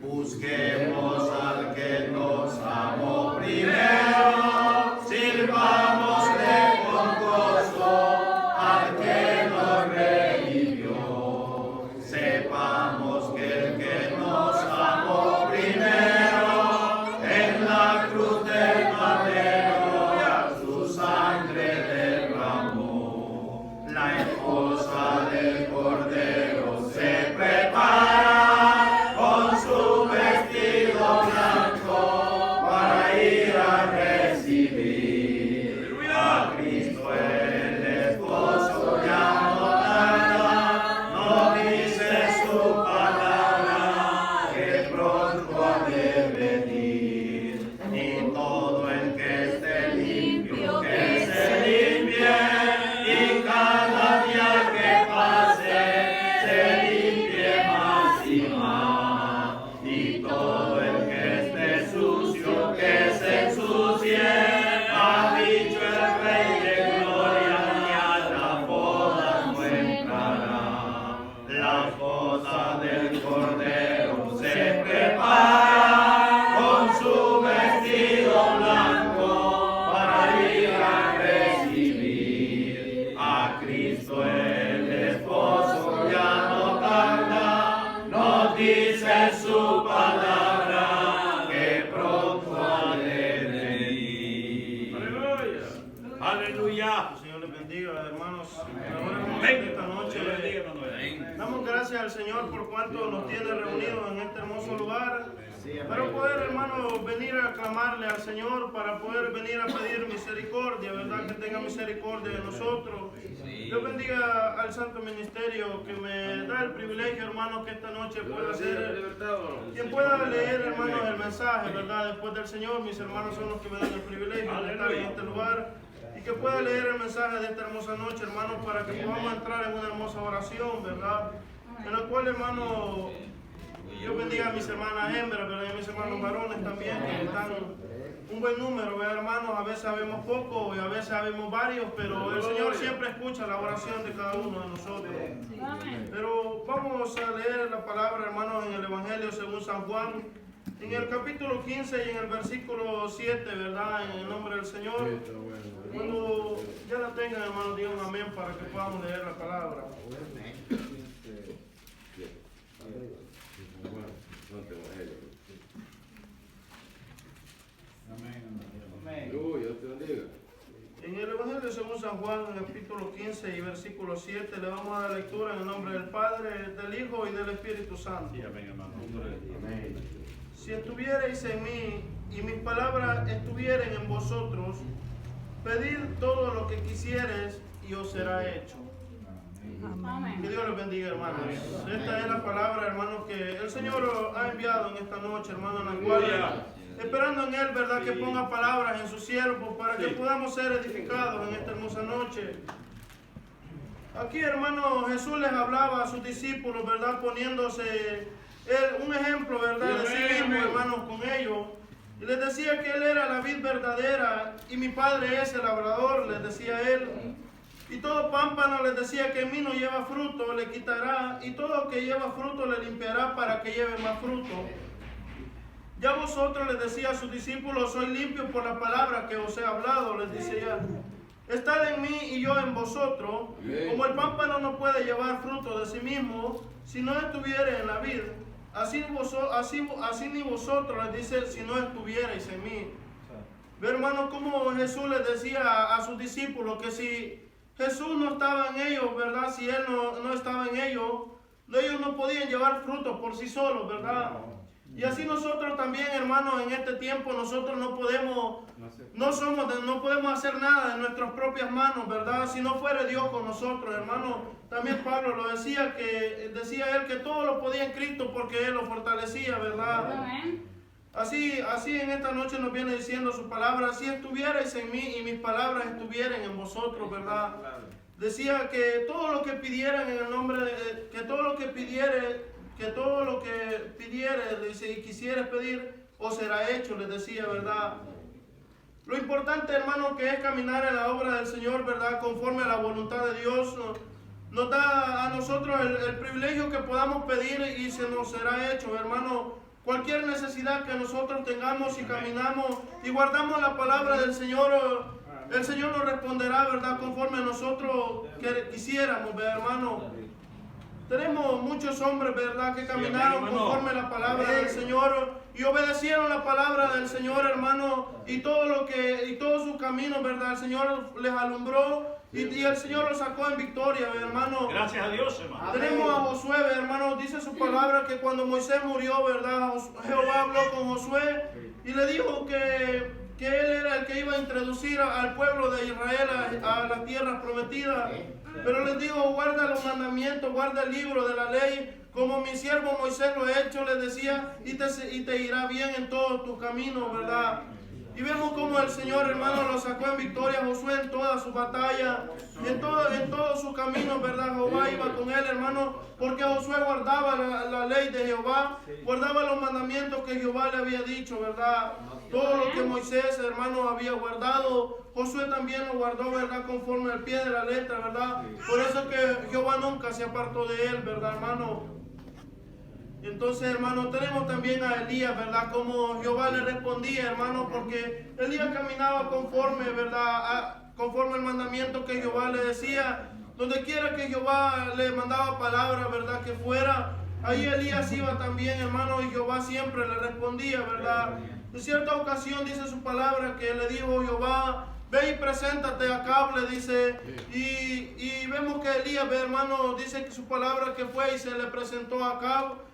Busquemos al que nos amó primero, sirvámosle con gozo al que nos redimió. Sepamos que el que nos amó primero, en la cruz del madero, su sangre derramó. La esposa del Cordero se prepara con su vestido blanco para ir a recibir a Cristo el esposo. Ya no tarda, no dice su palabra, que pronto ha de venir. Y todo el que esté limpio, que se limpie, y cada día que pase, se limpie más y más. Y todo el que esté sucio, que se ensucie, ha dicho el Rey de Gloria, y a la boda no entrará. La boda del Cordero se prepara con su vestido blanco para ir a recibir a Cristo el esposo. Ya no tarda, nos dice su palabra, que pronto ha de venir. Aleluya. Aleluya. El Señor les bendiga, hermanos. Amén. Esta noche Dios bendiga, Manuel. damos gracias al Señor por cuanto nos tiene reunidos en este hermoso lugar, para poder, hermanos, venir a clamarle al Señor, para poder venir a pedir misericordia, ¿verdad? Que tenga misericordia de nosotros. Dios bendiga al Santo Ministerio que me da el privilegio, hermanos, que esta noche pueda ser quien pueda leer, hermanos, el mensaje, ¿verdad? Después del Señor, mis hermanos son los que me dan el privilegio de estar en este lugar. Y que pueda leer el mensaje de esta hermosa noche, hermanos, para que podamos entrar en una hermosa oración, ¿verdad? En la cual, hermanos, Dios bendiga a mis hermanas hembras, ¿verdad? Y a mis hermanos varones también, que están un buen número, ¿verdad, hermanos? A veces sabemos poco y a veces sabemos varios, pero el Señor siempre escucha la oración de cada uno de nosotros. Pero vamos a leer la palabra, hermanos, en el Evangelio según San Juan, en el capítulo 15 y en el versículo 7, ¿verdad? En el nombre del Señor. Cuando ya la tengan, hermanos, digan amén para que podamos leer la palabra. En el Evangelio según San Juan, en el capítulo 15 y versículo 7, le vamos a dar lectura en el nombre del Padre, del Hijo y del Espíritu Santo. Si estuviereis en mí y mis palabras estuvieren en vosotros, pedid todo lo que quisieres y os será hecho. Amén. Que Dios les bendiga, hermanos. Esta es la palabra, hermanos, que el Señor ha enviado en esta noche, hermanos, en la cual, esperando en Él, ¿verdad?, que ponga palabras en su siervo para que podamos ser edificados en esta hermosa noche. Aquí, hermanos, Jesús les hablaba a sus discípulos, ¿verdad?, poniéndose un ejemplo, ¿verdad?, de sí mismo, hermanos, con ellos. Y les decía que Él era la vid verdadera y mi Padre es el labrador, les decía Él. Y todo pámpano, les decía, que en mí no lleva fruto, le quitará, y todo que lleva fruto le limpiará para que lleve más fruto. Ya vosotros, les decía a sus discípulos, sois limpios por la palabra que os he hablado, les decía. Estad en mí y yo en vosotros, como el pámpano no puede llevar fruto de sí mismo si no estuviere en la vid. Así ni vosotros, les dice, si no estuvierais en mí. Ve, hermano, como Jesús les decía a sus discípulos que si Jesús no estaba en ellos, ¿verdad? Si Él no estaba en ellos no podían llevar frutos por sí solos, ¿verdad? Y así nosotros también, hermanos, en este tiempo nosotros no podemos hacer nada en nuestras propias manos, ¿verdad? Si no fuera Dios con nosotros, hermano. También Pablo lo decía, decía él que todo lo podía en Cristo porque Él lo fortalecía, ¿verdad? Amén. Así en esta noche nos viene diciendo su palabra, si estuvierais en mí y mis palabras estuvieran en vosotros, ¿verdad? Decía que todo lo que pidieran en el nombre de, que todo lo que pidiere, dice, y quisieres pedir, os será hecho, les decía, ¿verdad? Lo importante, hermano, que es caminar en la obra del Señor, ¿verdad? Conforme a la voluntad de Dios. Nos da a nosotros el privilegio que podamos pedir y se nos será hecho, hermano. cualquier necesidad que nosotros tengamos y caminamos y guardamos la palabra del Señor, el Señor nos responderá, ¿verdad? Conforme a nosotros quisiéramos, ¿verdad, hermano? Tenemos muchos hombres, ¿verdad?, que caminaron conforme a la palabra del Señor y obedecieron la palabra del Señor, hermano, y todos sus caminos, ¿verdad? El Señor les alumbró y el Señor los sacó en victoria, hermano. Gracias a Dios, hermano. Tenemos a Josué, hermano, dice su palabra que cuando Moisés murió, ¿verdad?, Jehová habló con Josué y le dijo que él era el que iba a introducir al pueblo de Israel a la tierra prometida. Pero les digo, guarda los mandamientos, guarda el libro de la ley, como mi siervo Moisés lo ha hecho, les decía, y te irá bien en todos tus caminos, ¿verdad? Y vemos como el Señor, hermano, lo sacó en victoria a Josué en toda su batalla, en todos sus caminos, ¿verdad? Jehová iba con él, hermano, porque Josué guardaba la ley de Jehová, guardaba los mandamientos que Jehová le había dicho, ¿verdad? Todo lo que Moisés, hermano, había guardado, Josué también lo guardó, ¿verdad? Conforme al pie de la letra, ¿verdad? Por eso que Jehová nunca se apartó de él, ¿verdad, hermano? Entonces, hermano, tenemos también a Elías, ¿verdad? Como Jehová le respondía, hermano, porque Elías caminaba conforme, ¿verdad? Conforme al mandamiento que Jehová le decía. Donde quiera que Jehová le mandaba palabras, ¿verdad?, que fuera, ahí Elías iba también, hermano, y Jehová siempre le respondía, ¿verdad? En cierta ocasión dice su palabra que le dijo Jehová, ve y preséntate a Acab, le dice, y vemos que Elías, hermano, dice que su palabra que fue y se le presentó a Acab,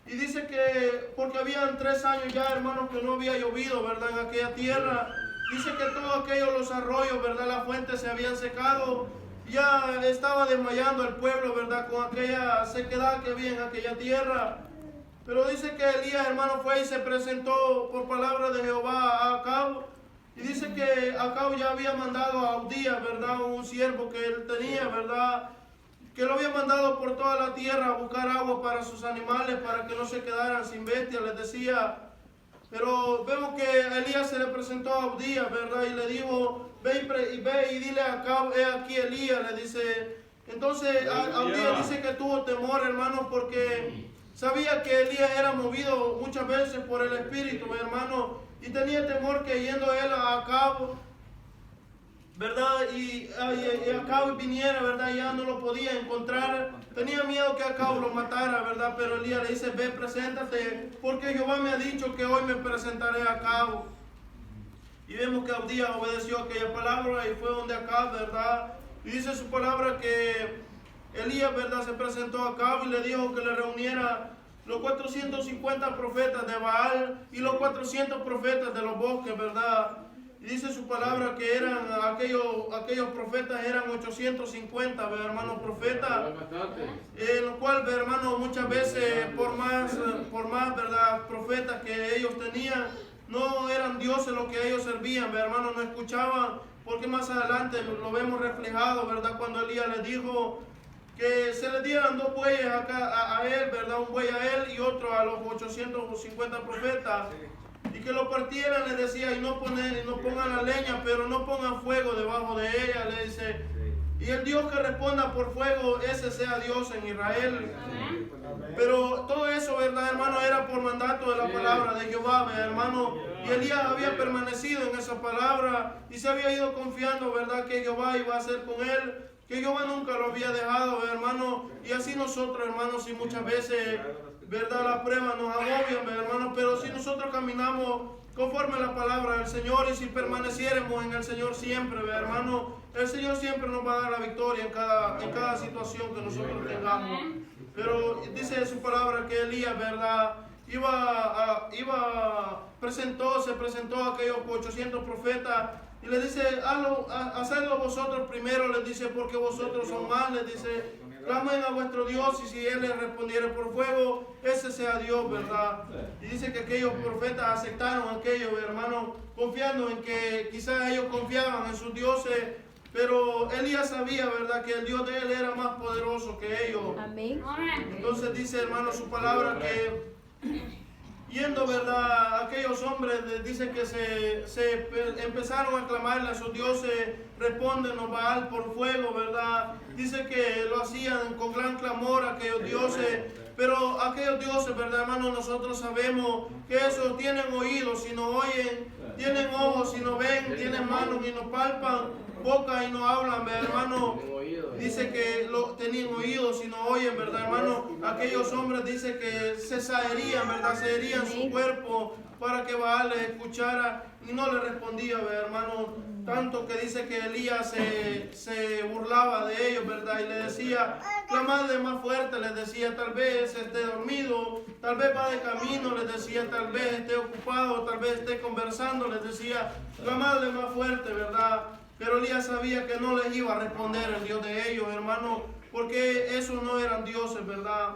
y dice que porque habían 3 años ya, hermanos, que no había llovido, ¿verdad?, en aquella tierra. Dice que todos aquellos, los arroyos, ¿verdad?, las fuentes se habían secado, ya estaba desmayando el pueblo, ¿verdad?, con aquella sequedad que había en aquella tierra. Pero dice que Elías, hermano, fue y se presentó por palabra de Jehová a Acab. Y dice que Acab ya había mandado a Abdías, ¿verdad?, un siervo que él tenía, ¿verdad?, que lo había mandado por toda la tierra a buscar agua para sus animales, para que no se quedaran sin bestia, les decía. Pero vemos que Elías se le presentó a Abdías, ¿verdad?, y le dijo, ve y dile a Acab, he aquí Elías, le dice. Entonces Abdías dice que tuvo temor, hermano, porque sabía que Elías era movido muchas veces por el Espíritu, hermano, y tenía temor que yendo él a Acab, ¿verdad?, y Acab viniera, ¿verdad?, ya no lo podía encontrar. Tenía miedo que Acab lo matara, ¿verdad?, pero Elías le dice, ve, preséntate, porque Jehová me ha dicho que hoy me presentaré a Acab. Y vemos que Abdías obedeció aquella palabra y fue donde Acab, ¿verdad?, y dice su palabra que Elías, ¿verdad?, se presentó a Acab y le dijo que le reuniera los 450 profetas de Baal y los 400 profetas de los bosques, ¿verdad? Y dice su palabra que eran aquellos profetas eran 850, hermanos, profetas, lo cual, hermano, muchas veces por más, ¿verdad?, profetas que ellos tenían, no eran dioses los que ellos servían, hermano, no escuchaban, porque más adelante lo vemos reflejado, ¿verdad?, cuando Elías les dijo que se le dieran 2 bueyes a él, ¿verdad?, un buey a él y otro a los 850 profetas, y que lo partieran, les decía, y no pongan la leña, pero no pongan fuego debajo de ella, le dice, y el Dios que responda por fuego, ese sea Dios en Israel. Pero todo eso, ¿verdad, hermano?, era por mandato de la palabra de Jehová, hermano, y Elías había permanecido en esa palabra y se había ido confiando, ¿verdad?, que Jehová iba a hacer con él, que Jehová nunca lo había dejado, hermano. Y así nosotros, hermanos, si muchas veces, ¿verdad?, las pruebas nos agobian, hermanos, pero si nosotros caminamos conforme a la palabra del Señor y si permaneciéramos en el Señor siempre, hermano, el Señor siempre nos va a dar la victoria en cada situación que nosotros tengamos. Pero dice su palabra que Elías, ¿verdad?, se presentó a aquellos 800 profetas y le dice, hacedlo vosotros primero, les dice, porque vosotros son más, les dice, clamen a vuestro Dios y si Él les respondiere por fuego, ese sea Dios, ¿verdad? Y dice que aquellos profetas aceptaron aquello, hermano, confiando en que quizás ellos confiaban en sus dioses, pero Elías sabía, ¿verdad?, que el Dios de él era más poderoso que ellos. Amén. Entonces dice, hermano, su palabra que yendo, ¿verdad?, aquellos hombres dicen que se empezaron a clamarle a sus dioses, respóndenos Baal por fuego, ¿verdad? Dice que lo hacían con gran clamor a aquellos dioses, Pero aquellos dioses, ¿verdad, hermano? Nosotros sabemos que esos tienen oídos y no oyen, tienen ojos y no ven, tienen manos y no palpan, boca y no hablan, ¿verdad, hermano? Dice que tenían oídos y no oyen, ¿verdad, hermano? Aquellos hombres dice que se saherían, ¿verdad? Se herían su cuerpo para que Baal les escuchara y no le respondía, ¿verdad, hermano? Tanto que dice que Elías se burlaba de ellos, ¿verdad? Y le decía, clamadle más fuerte, les decía, tal vez esté dormido, tal vez va de camino, les decía, tal vez esté ocupado, tal vez esté conversando, les decía, clamadle más fuerte, ¿verdad? Pero Elías sabía que no les iba a responder el Dios de ellos, hermano, porque esos no eran dioses, ¿verdad?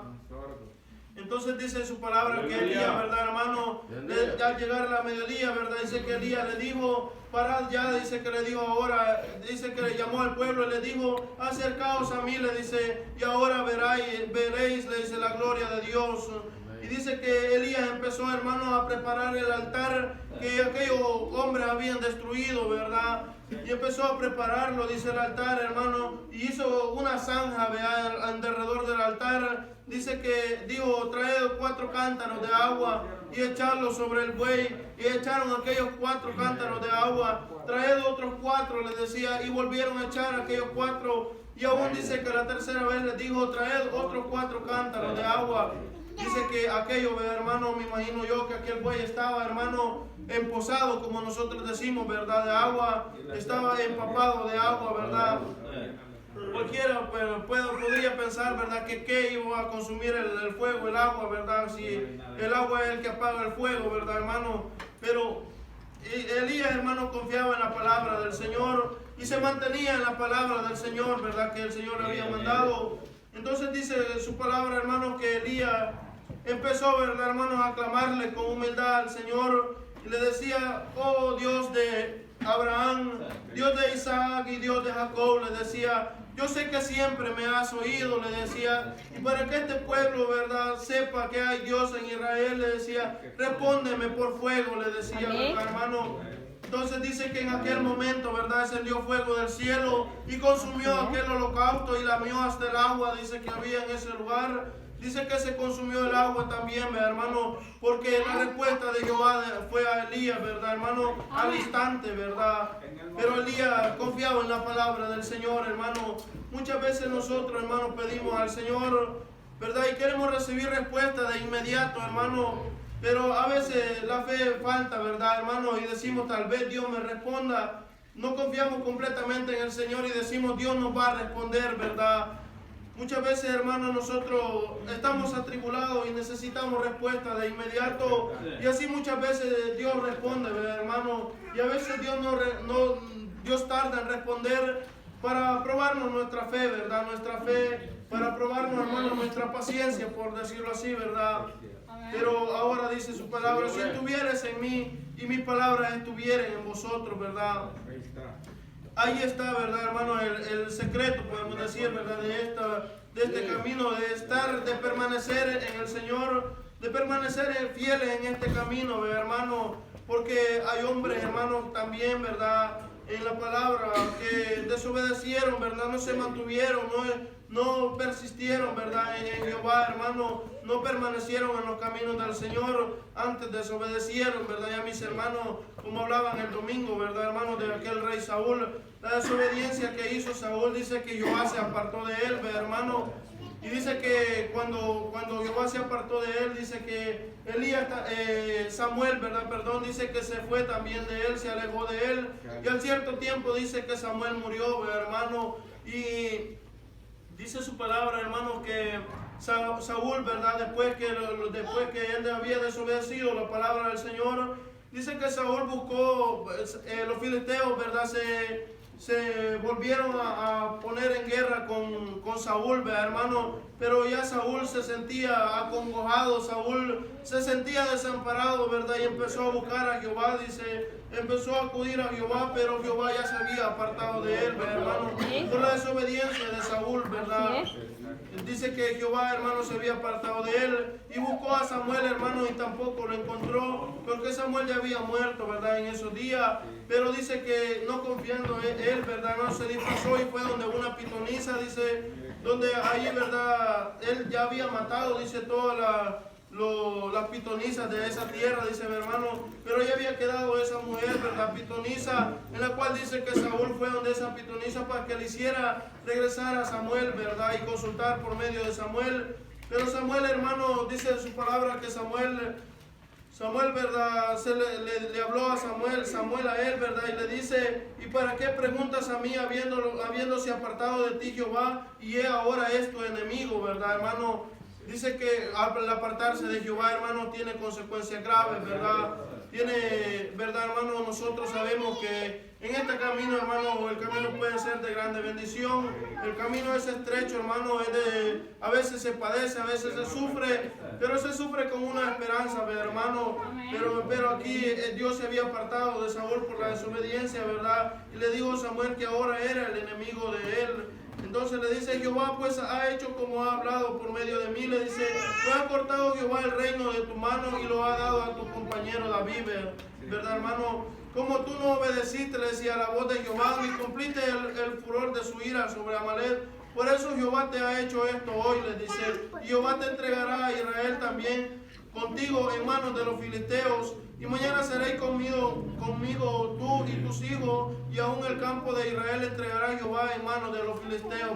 Entonces dice su palabra que Elías, ¿verdad, hermano? Al llegar a la mediodía, ¿verdad? Dice que Elías le dijo, parad ya, dice que le dijo ahora, dice que le llamó al pueblo y le dijo, acercaos a mí, le dice, y ahora veréis, le dice, la gloria de Dios. Y dice que Elías empezó, hermano, a preparar el altar que aquellos hombres habían destruido, ¿verdad? Y empezó a prepararlo, dice el altar, hermano, y hizo una zanja, ¿verdad? Alrededor del altar. Dice que dijo, traed 4 cántaros de agua y echarlos sobre el buey. Y echaron aquellos 4 cántaros de agua. Traed otros 4, les decía, y volvieron a echar aquellos 4. Y aún dice que la tercera vez les dijo, traed otros 4 cántaros de agua. Dice que aquello, hermano, me imagino yo que aquel buey estaba, hermano, emposado, como nosotros decimos, ¿verdad? De agua, estaba empapado de agua, ¿verdad? Cualquiera podría pensar, ¿verdad? Que qué iba a consumir el fuego, el agua, ¿verdad? Si el agua es el que apaga el fuego, ¿verdad, hermano? Pero Elías, hermano, confiaba en la palabra del Señor y se mantenía en la palabra del Señor, ¿verdad? Que el Señor le había mandado. Entonces dice su palabra, hermano, que Elías empezó, ¿verdad, hermano, a clamarle con humildad al Señor y le decía, oh Dios de Abraham, Dios de Isaac y Dios de Jacob, le decía, yo sé que siempre me has oído, le decía, y para que este pueblo, ¿verdad?, sepa que hay Dios en Israel, le decía, respóndeme por fuego, le decía, ¿verdad, hermano? Entonces dice que en aquel momento, ¿verdad?, descendió fuego del cielo y consumió aquel holocausto y lamió hasta el agua, dice que había en ese lugar. Dice que se consumió el agua también, ¿verdad, hermano? Porque la respuesta de Jehová fue a Elías, ¿verdad, hermano? Al instante, ¿verdad? Pero Elías confiaba en la palabra del Señor, hermano. Muchas veces nosotros, hermano, pedimos al Señor, ¿verdad? Y queremos recibir respuesta de inmediato, hermano. Pero a veces la fe falta, ¿verdad, hermano? Y decimos, tal vez Dios me responda. No confiamos completamente en el Señor y decimos, Dios nos va a responder, ¿verdad? Muchas veces, hermanos, nosotros estamos atribulados y necesitamos respuesta de inmediato. Y así muchas veces Dios responde, ¿verdad, hermano? Y a veces Dios tarda en responder para probarnos nuestra fe, ¿verdad? Nuestra fe, para probarnos, hermanos, nuestra paciencia, por decirlo así, ¿verdad? Pero ahora dice su palabra, si estuvieres en mí y mis palabras estuvieren en vosotros, ¿verdad? Ahí está, ¿verdad, hermano? El secreto, podemos decir, ¿verdad? De este camino, de permanecer en el Señor, de permanecer fieles en este camino, ¿verdad, hermano? Porque hay hombres, hermanos, también, ¿verdad?, en la palabra, que desobedecieron, ¿verdad? No se mantuvieron, no persistieron, ¿verdad?, en Jehová, hermano. No permanecieron en los caminos del Señor, antes desobedecieron, ¿verdad? Ya mis hermanos, como hablaban el domingo, ¿verdad, hermano? De aquel rey Saúl, la desobediencia que hizo Saúl, dice que Jehová se apartó de él, ¿verdad, hermano? Y dice que cuando Jehová se apartó de él, dice que Samuel, ¿verdad? Perdón, dice que se fue también de él, se alejó de él. Y al cierto tiempo dice que Samuel murió, ¿verdad, hermano? Y dice su palabra, hermano, que Saúl, ¿verdad? Después que él había desobedecido la palabra del Señor, dice que Saúl buscó, los filisteos, ¿verdad? Se volvieron a poner en guerra con Saúl, ¿verdad, hermano? Pero ya Saúl se sentía acongojado, Saúl se sentía desamparado, ¿verdad? Y empezó a buscar a Jehová, dice, empezó a acudir a Jehová, pero Jehová ya se había apartado de él, ¿verdad, hermano? Por la desobediencia de Saúl, ¿verdad? Dice que Jehová, hermano, se había apartado de él y buscó a Samuel, hermano, y tampoco lo encontró, porque Samuel ya había muerto, ¿verdad? En esos días. Pero dice que no confiando en él, ¿verdad? No se disfrazó y fue donde una pitonisa, dice, donde ahí, ¿verdad? Él ya había matado, dice, todas las pitonisas de esa tierra, dice mi hermano, pero ya había quedado esa mujer, ¿verdad? Pitonisa, en la cual dice que Saúl fue donde esa pitonisa para que le hiciera regresar a Samuel, ¿verdad? Y consultar por medio de Samuel. Pero Samuel, hermano, dice en su palabra que Samuel, ¿verdad? Le habló a Samuel a él, ¿verdad? Y le dice, ¿y para qué preguntas a mí habiéndose apartado de ti Jehová? Y ahora es tu enemigo, ¿verdad, hermano? Dice que al apartarse de Jehová, hermano, tiene consecuencias graves, ¿verdad? ¿Verdad, hermano? Nosotros sabemos que en este camino, hermano, el camino puede ser de grande bendición. El camino es estrecho, hermano, a veces se padece, a veces se sufre, pero se sufre con una esperanza, hermano. Pero aquí Dios se había apartado de Saúl por la desobediencia, ¿verdad? Y le dijo a Samuel que ahora era el enemigo de él. Entonces le dice, Jehová pues ha hecho como ha hablado por medio de mí. Le dice, no ha cortado Jehová el reino de tu mano y lo ha dado a tu compañero David, ¿verdad, hermano? Como tú no obedeciste, le decía, la voz de Jehová, ni cumpliste el furor de su ira sobre Amalek. Por eso Jehová te ha hecho esto hoy, le dice. Y Jehová te entregará a Israel también contigo en manos de los filisteos. Y mañana seréis conmigo tú y tus hijos, y aún el campo de Israel entregará Jehová en manos de los filisteos,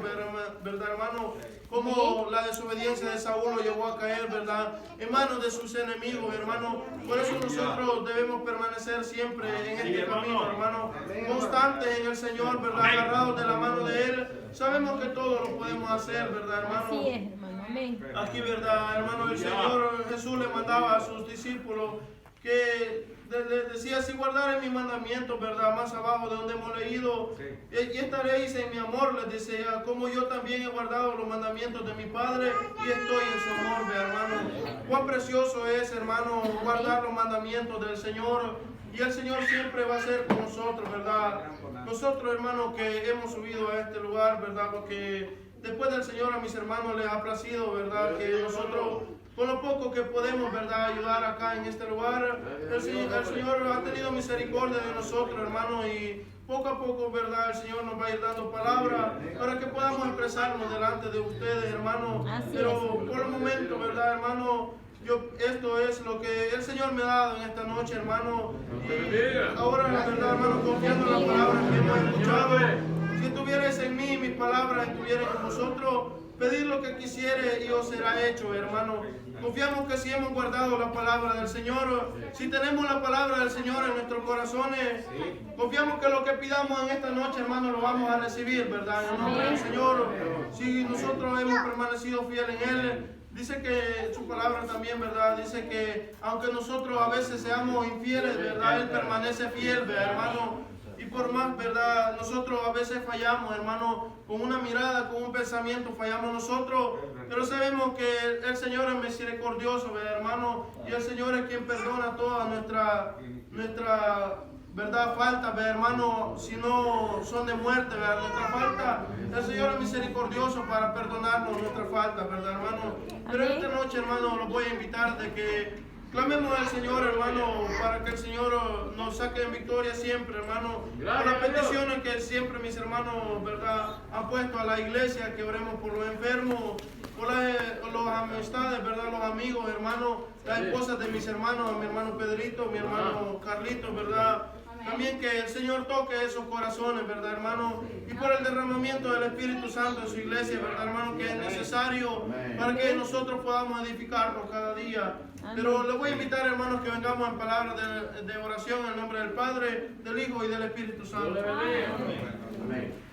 ¿verdad, hermano? Como la desobediencia de Saúl lo llevó a caer, ¿verdad? En manos de sus enemigos, hermano. Por eso nosotros debemos permanecer siempre en este camino, hermano. Constantes en el Señor, ¿verdad? Agarrados de la mano de Él. Sabemos que todo lo podemos hacer, ¿verdad, hermano? Así es, hermano. Amén. Aquí, ¿verdad, hermano? El Señor Jesús le mandaba a sus discípulos que le decía, si guardaren mis mandamientos, ¿verdad? Más abajo de donde hemos leído, y estaréis en mi amor, les decía, como yo también he guardado los mandamientos de mi Padre y estoy en su amor, hermano. Cuán precioso es, hermano, guardar los mandamientos del Señor, y el Señor siempre va a ser con nosotros, ¿verdad? Nosotros, hermano, que hemos subido a este lugar, ¿verdad? Porque después del Señor a mis hermanos les ha placido, ¿verdad? Que nosotros, con lo poco que podemos, ¿verdad?, ayudar acá en este lugar. El Señor ha tenido misericordia de nosotros, hermano, y poco a poco, ¿verdad?, el Señor nos va a ir dando palabras para que podamos expresarnos delante de ustedes, hermano. Pero por el momento, ¿verdad, hermano? Esto es lo que el Señor me ha dado en esta noche, hermano. Y ahora, la verdad, hermano, confiando en la palabra que hemos escuchado, si estuvierais en mí, mis palabras estuvieran en vosotros, pedid lo que quisiere y os será hecho, hermano. Confiamos que si hemos guardado la palabra del Señor, si tenemos la palabra del Señor en nuestros corazones, confiamos que lo que pidamos en esta noche, hermano, lo vamos a recibir, ¿verdad? En el nombre del Señor, si nosotros hemos permanecido fieles en Él. Dice que su palabra también, ¿verdad? Dice que aunque nosotros a veces seamos infieles, ¿verdad? Él permanece fiel, ¿verdad, hermano? Y por más, ¿verdad? Nosotros a veces fallamos, hermano, con una mirada, con un pensamiento, fallamos nosotros, pero sabemos que el Señor es misericordioso, ¿verdad, hermano? Y el Señor es quien perdona toda nuestra ¿verdad? Falta, ¿verdad, hermano? Si no son de muerte, ¿verdad? Nuestra falta, el Señor es misericordioso para perdonarnos nuestra falta, ¿verdad, hermano? Pero esta noche, hermano, los voy a invitar de que clamemos al Señor, hermano, para que el Señor nos saque en victoria siempre, hermano. Por las peticiones que siempre mis hermanos, ¿verdad?, han puesto a la iglesia, que oremos por los enfermos, por las amistades, ¿verdad?, los amigos, hermano, las esposas de mis hermanos, mi hermano Pedrito, mi hermano Carlito, ¿verdad? También que el Señor toque esos corazones, ¿verdad, hermano? Y por el derramamiento del Espíritu Santo en su iglesia, ¿verdad, hermano? Que es necesario para que nosotros podamos edificarnos cada día. Pero les voy a invitar, hermanos, que vengamos en palabras de oración en el nombre del Padre, del Hijo y del Espíritu Santo. Amén.